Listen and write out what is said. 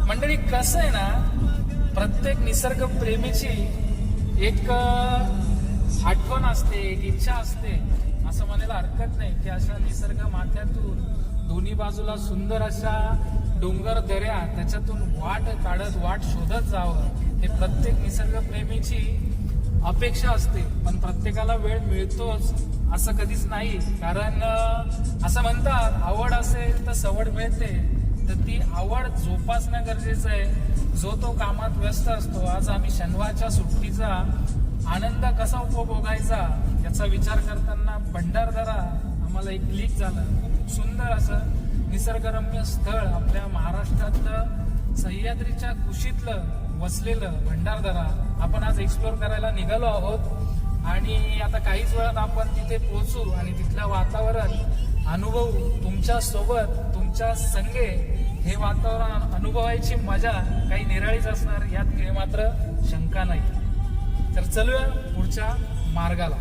मंडळी कसं आहे ना, प्रत्येक निसर्ग प्रेमीची एक आठवण असते, एक इच्छा असते, असं म्हणायला हरकत नाही की अशा निसर्ग माथ्यातून दोन्ही बाजूला सुंदर अशा डोंगर दऱ्या, त्याच्यातून वाट काढत वाट शोधत जावं, हे प्रत्येक निसर्ग प्रेमीची अपेक्षा असते. पण प्रत्येकाला वेळ मिळतोच असं कधीच नाही. कारण असं म्हणतात, आवड असेल तर सवड मिळते. तर ती आवड जोपासणं गरजेचं आहे. जो तो कामात व्यस्त असतो. आज आम्ही शनिवारच्या सुट्टीचा आनंद कसा उपभोगायचा याचा विचार करताना भंडारदरा आम्हाला एक क्लिक झालं. खूप सुंदर असं निसर्गरम्य स्थळ आपल्या महाराष्ट्रातलं सह्याद्रीच्या कुशीतलं वसलेलं भंडारदरा आपण आज एक्सप्लोर करायला निघालो आहोत. आणि आता काहीच वेळात आपण तिथे पोहोचू आणि तिथलं वातावरण अनुभवू. तुमच्या सोबत, तुमच्या संगे हे वातावरण अनुभवायची मजा काही निराळीच असणार, यात काही मात्र शंका नाही. तर चलूया पुढच्या मार्गाला.